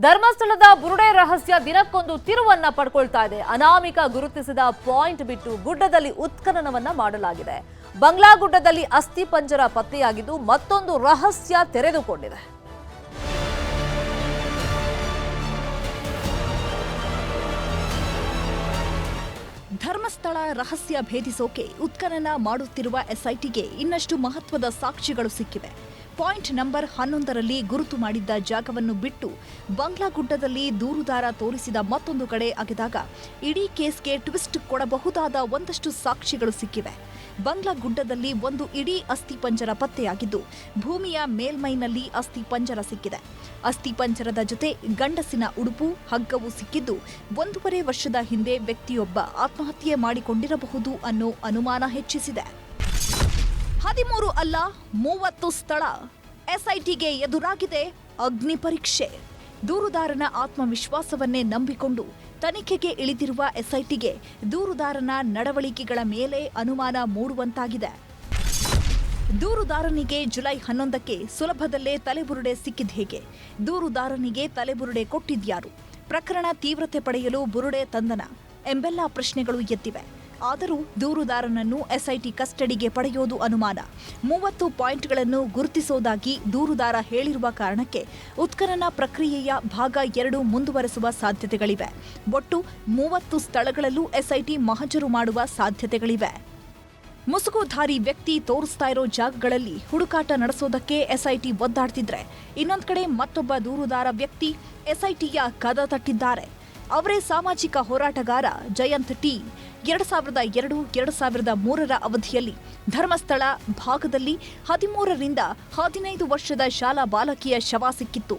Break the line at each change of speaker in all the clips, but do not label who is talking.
ಧರ್ಮಸ್ಥಳದ ಬುರುಡೆ ರಹಸ್ಯ ದಿನಕ್ಕೊಂದು ತಿರುವನ್ನ ಪಡ್ಕೊಳ್ತಾ ಇದೆ. ಅನಾಮಿಕ ಗುರುತಿಸಿದ ಪಾಯಿಂಟ್ ಬಿಟ್ಟು ಗುಡ್ಡದಲ್ಲಿ ಉತ್ಖನನವನ್ನ ಮಾಡಲಾಗಿದೆ. ಬಂಗ್ಲಾ ಗುಡ್ಡದಲ್ಲಿ ಅಸ್ಥಿ ಪಂಜರ ಪತ್ತೆಯಾಗಿದ್ದು ಮತ್ತೊಂದು ರಹಸ್ಯ ತೆರೆದುಕೊಂಡಿದೆ.
ಧರ್ಮಸ್ಥಳ ರಹಸ್ಯ ಭೇದಿಸೋಕೆ ಉತ್ಖನನ ಮಾಡುತ್ತಿರುವ ಎಸ್ಐಟಿಗೆ ಇನ್ನಷ್ಟು ಮಹತ್ವದ ಸಾಕ್ಷಿಗಳು ಸಿಕ್ಕಿವೆ. ಪಾಯಿಂಟ್ ನಂಬರ್ 11ರಲ್ಲಿ ಗುರುತು ಮಾಡಿದ್ದ ಜಾಗವನ್ನು ಬಿಟ್ಟು ಬಂಗ್ಲಾ ಗುಡ್ಡದಲ್ಲಿ ದೂರುದಾರ ತೋರಿಸಿದ ಮತ್ತೊಂದು ಕಡೆ ಅಗೆದಾಗ ಇಡೀ ಕೇಸ್ಗೆ ಟ್ವಿಸ್ಟ್ ಕೊಡಬಹುದಾದ ಒಂದಷ್ಟು ಸಾಕ್ಷಿಗಳು ಸಿಕ್ಕಿವೆ. ಬಂಗ್ಲಾ ಗುಡ್ಡದಲ್ಲಿ ಒಂದು ಇಡೀ ಅಸ್ಥಿ ಪಂಜರ ಪತ್ತೆಯಾಗಿದ್ದು ಭೂಮಿಯ ಮೇಲ್ಮೈನಲ್ಲಿ ಅಸ್ಥಿ ಪಂಜರ ಸಿಕ್ಕಿದೆ. ಅಸ್ಥಿ ಪಂಜರದ ಜೊತೆ ಗಂಡಸಿನ ಉಡುಪು, ಹಗ್ಗವು ಸಿಕ್ಕಿದ್ದು 1.5 ವರ್ಷದ ಹಿಂದೆ ವ್ಯಕ್ತಿಯೊಬ್ಬ ಆತ್ಮಹತ್ಯೆ ಮಾಡಿಕೊಂಡಿರಬಹುದು ಅನ್ನೋ ಅನುಮಾನ ಹೆಚ್ಚಿಸಿದೆ. 13 ಅಲ್ಲ 30 ಸ್ಥಳ ಎಸ್ಐಟಿಗೆ ಎದುರಾಗಿದೆ ಅಗ್ನಿ ಪರೀಕ್ಷೆ. ದೂರುದಾರನ ಆತ್ಮವಿಶ್ವಾಸವನ್ನೇ ನಂಬಿಕೊಂಡು ತನಿಖೆಗೆ ಇಳಿದಿರುವ ಎಸ್ಐಟಿಗೆ ದೂರುದಾರನ ನಡವಳಿಕೆಗಳ ಮೇಲೆ ಅನುಮಾನ ಮೂಡುವಂತಾಗಿದೆ. ದೂರುದಾರನಿಗೆ ಜುಲೈ 11ಕ್ಕೆ ಸುಲಭದಲ್ಲೇ ತಲೆಬುರುಡೆ ಸಿಕ್ಕಿದ ಹೇಗೆ? ದೂರುದಾರನಿಗೆ ತಲೆಬುರುಡೆ ಕೊಟ್ಟಿದ್ಯಾರು? ಪ್ರಕರಣ ತೀವ್ರತೆ ಪಡೆಯಲು ಬುರುಡೆ ತಂದನ ಎಂಬೆಲ್ಲ ಪ್ರಶ್ನೆಗಳು ಎದ್ದಿವೆ. ಆದರೂ ದೂರುದಾರನನ್ನು ಎಸ್ಐಟಿ ಕಸ್ಟಡಿಗೆ ಪಡೆಯೋದು ಅನುಮಾನ. 30 ಪಾಯಿಂಟ್ಗಳನ್ನು ಗುರುತಿಸೋದಾಗಿ ದೂರುದಾರ ಹೇಳಿರುವ ಕಾರಣಕ್ಕೆ ಉತ್ಖನನ ಪ್ರಕ್ರಿಯೆಯ ಭಾಗ 2 ಮುಂದುವರೆಸುವ ಸಾಧ್ಯತೆಗಳಿವೆ. ಒಟ್ಟು 30 ಸ್ಥಳಗಳಲ್ಲೂ ಎಸ್ಐಟಿ ಮಹಜರು ಮಾಡುವ ಸಾಧ್ಯತೆಗಳಿವೆ. ಮುಸುಕುಧಾರಿ ವ್ಯಕ್ತಿ ತೋರಿಸ್ತಾ ಇರೋ ಜಾಗಗಳಲ್ಲಿ ಹುಡುಕಾಟ ನಡೆಸೋದಕ್ಕೆ ಎಸ್ಐಟಿ ಒದ್ದಾಡ್ತಿದ್ರೆ, ಇನ್ನೊಂದು ಕಡೆ ಮತ್ತೊಬ್ಬ ದೂರುದಾರ ವ್ಯಕ್ತಿ ಎಸ್ಐಟಿಯ ಕದ ತಟ್ಟಿದ್ದಾರೆ. ಅವರೇ ಸಾಮಾಜಿಕ ಹೋರಾಟಗಾರ ಜಯಂತ್ ಟಿ. 2002-2003 ಅವಧಿಯಲ್ಲಿ ಧರ್ಮಸ್ಥಳ ಭಾಗದಲ್ಲಿ 13ರಿಂದ 15 ವರ್ಷದ ಶಾಲಾ ಬಾಲಕಿಯ ಶವ ಸಿಕ್ಕಿತ್ತು.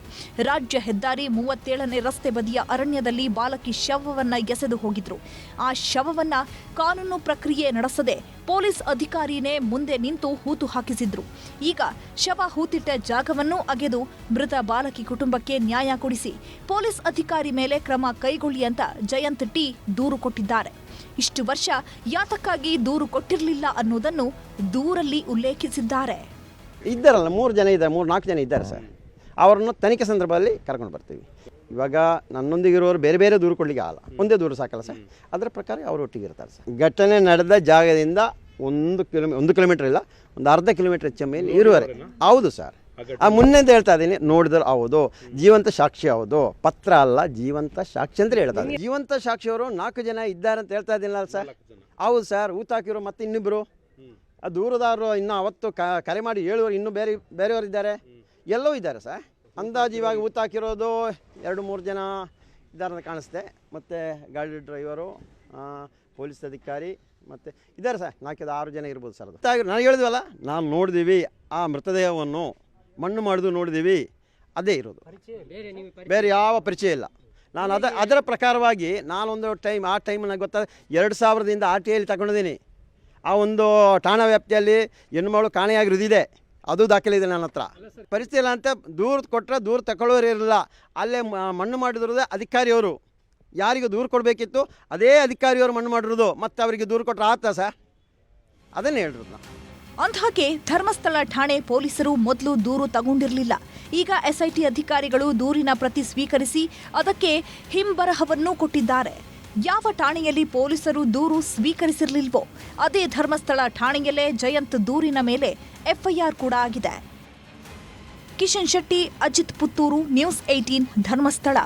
ರಾಜ್ಯ ಹೆದ್ದಾರಿ 37ನೇ ರಸ್ತೆ ಬದಿಯ ಅರಣ್ಯದಲ್ಲಿ ಬಾಲಕಿ ಶವವನ್ನ ಎಸೆದು ಹೋಗಿದ್ರು. ಆ ಶವವನ್ನ ಕಾನೂನು ಪ್ರಕ್ರಿಯೆ ನಡೆಸದೆ ಪೊಲೀಸ್ ಅಧಿಕಾರಿನೇ ಮುಂದೆ ನಿಂತು ಹೂತು ಹಾಕಿಸಿದ್ರು. ಈಗ ಶವ ಹೂತಿಟ್ಟ ಜಾಗವನ್ನು ಅಗೆದು ಮೃತ ಬಾಲಕಿ ಕುಟುಂಬಕ್ಕೆ ನ್ಯಾಯ ಕೊಡಿಸಿ ಪೊಲೀಸ್ ಅಧಿಕಾರಿ ಮೇಲೆ ಕ್ರಮ ಕೈಗೊಳ್ಳಿ ಅಂತ ಜಯಂತ್ ಟಿ ದೂರು ಕೊಟ್ಟಿದ್ದಾರೆ. ಇಷ್ಟು ವರ್ಷ ಯಾತಕ್ಕಾಗಿ ದೂರು ಕೊಟ್ಟಿರಲಿಲ್ಲ ಅನ್ನೋದನ್ನು ದೂರಲ್ಲಿ ಉಲ್ಲೇಖಿಸಿದ್ದಾರೆ.
ಇದ್ದಾರಲ್ಲ 3-4 ಜನ ಇದ್ದಾರೆ ಸರ್. ಅವರನ್ನು ತನಿಖೆ ಸಂದರ್ಭದಲ್ಲಿ ಕರ್ಕೊಂಡು ಬರ್ತೀವಿ. ಇವಾಗ ನನ್ನೊಂದಿಗಿರೋರು ಬೇರೆ ಬೇರೆ ದೂರು ಕೊಡಲಿಕ್ಕೆ ಆಗಲ್ಲ, ಒಂದೇ ದೂರು ಸಾಕಲ್ಲ ಸರ್. ಅದರ ಪ್ರಕಾರ ಅವರು ಒಟ್ಟಿಗೆ ಇರ್ತಾರೆ ಸರ್. ಘಟನೆ ನಡೆದ ಜಾಗದಿಂದ 1 ಕಿಲೋಮೀಟರ್ ಇಲ್ಲ, ಒಂದು ಅರ್ಧ ಕಿಲೋಮೀಟರ್ ಹೆಚ್ಚು ಮೇಲೆ ಇರುವರೆ. ಹೌದು ಸರ್, ಮುನ್ನೆಂತ ಹೇಳ್ತಾ ಇದ್ದೀನಿ. ನೋಡಿದ್ರೆ ಹೌದು, ಜೀವಂತ ಸಾಕ್ಷಿ ಹೌದು, ಪತ್ರ ಅಲ್ಲ ಜೀವಂತ ಸಾಕ್ಷಿ ಅಂತ ಹೇಳ್ತಾ ಇದ್ದೀನಿ. ಜೀವಂತ ಸಾಕ್ಷಿಯವರು 4 ಜನ ಇದ್ದಾರೆ ಅಂತ ಹೇಳ್ತಾ ಇದ್ದೀನಲ್ಲ ಸರ್. ಹೌದು ಸರ್, ಊತಾಕಿರೋ ಮತ್ತೆ ಇನ್ನಿಬ್ಬರು ಆ ದೂರದಾರರು ಇನ್ನೂ ಅವತ್ತು ಕರೆ ಮಾಡಿ ಹೇಳುವರು ಇನ್ನೂ ಬೇರೆಯವರು ಇದ್ದಾರೆ, ಎಲ್ಲವೂ ಇದ್ದಾರೆ ಸರ್. ಅಂದಾಜು ಇವಾಗ ಊತಾಕಿರೋದು 2-3 ಜನ ಇದ್ದಾರೆ ಅಂತ ಕಾಣಿಸ್ತೆ. ಮತ್ತು ಗಾಡಿ ಡ್ರೈವರು, ಪೊಲೀಸ್ ಅಧಿಕಾರಿ ಮತ್ತು ಇದ್ದಾರೆ ಸರ್. 4-6 ಜನ ಇರ್ಬೋದು ಸರ್. ಅದು ನಾನು ಹೇಳಿದ್ವಲ್ಲ, ನಾವು ನೋಡಿದ್ದೀವಿ ಆ ಮೃತದೇಹವನ್ನು, ಮಣ್ಣು ಮಾಡಿದು ನೋಡಿದ್ದೀವಿ, ಅದೇ ಇರೋದು, ಬೇರೆ ಯಾವ ಪರಿಚಯ ಇಲ್ಲ. ನಾನು ಅದರ ಪ್ರಕಾರವಾಗಿ ನಾನೊಂದು ಟೈಮ್, ಆ ಟೈಮ್ ನನಗೆ ಗೊತ್ತಾದ 2000ದಿಂದ RTIಯಲ್ಲಿ ತಗೊಂಡಿದ್ದೀನಿ. ಆ ಒಂದು ಠಾಣಾ ವ್ಯಾಪ್ತಿಯಲ್ಲಿ ಹೆಣ್ಣುಮಗಳು ಕಾಣೆಯಾಗಿರೋದಿದೆ, ಅದು ದಾಖಲೆ ಇದೆ ನನ್ನ ಹತ್ರ. ಪರಿಸ್ಥಿತಿ ಇಲ್ಲ ಅಂತ ದೂರು ಕೊಟ್ಟರೆ ದೂರು ತಗೊಳ್ಳೋರು ಇರಲಿಲ್ಲ. ಅಲ್ಲೇ ಮಣ್ಣು ಮಾಡಿರೋದೇ ಅಧಿಕಾರಿಯವರು. ಯಾರಿಗೂ ದೂರು ಕೊಡಬೇಕಿತ್ತು ಅದೇ ಅಧಿಕಾರಿಯವರು ಮಣ್ಣು ಮಾಡಿರೋದು, ಮತ್ತು ಅವರಿಗೆ ದೂರು ಕೊಟ್ಟರೆ ಆತ ಸರ್, ಅದನ್ನೇ ಹೇಳಿರೋದು ನಾವು.
ಅಂದ್ಹಾಗೆ ಧರ್ಮಸ್ಥಳ ಠಾಣೆ ಪೊಲೀಸರು ಮೊದಲು ದೂರು ತಗೊಂಡಿರಲಿಲ್ಲ. ಈಗ ಎಸ್ಐಟಿ ಅಧಿಕಾರಿಗಳು ದೂರಿನ ಪ್ರತಿ ಸ್ವೀಕರಿಸಿ ಅದಕ್ಕೆ ಹಿಂಬರಹವನ್ನೂ ಕೊಟ್ಟಿದ್ದಾರೆ. ಯಾವ ಠಾಣೆಯಲ್ಲಿ ಪೊಲೀಸರು ದೂರು ಸ್ವೀಕರಿಸಿರಲಿಲ್ವೋ ಅದೇ ಧರ್ಮಸ್ಥಳ ಠಾಣೆಯಲ್ಲೇ ಜಯಂತ್ ದೂರಿನ ಮೇಲೆ FIR ಕೂಡ ಆಗಿದೆ. ಕಿಶನ್ ಶೆಟ್ಟಿ, ಅಜಿತ್ ಪುತ್ತೂರು, ನ್ಯೂಸ್ 18 ಧರ್ಮಸ್ಥಳ.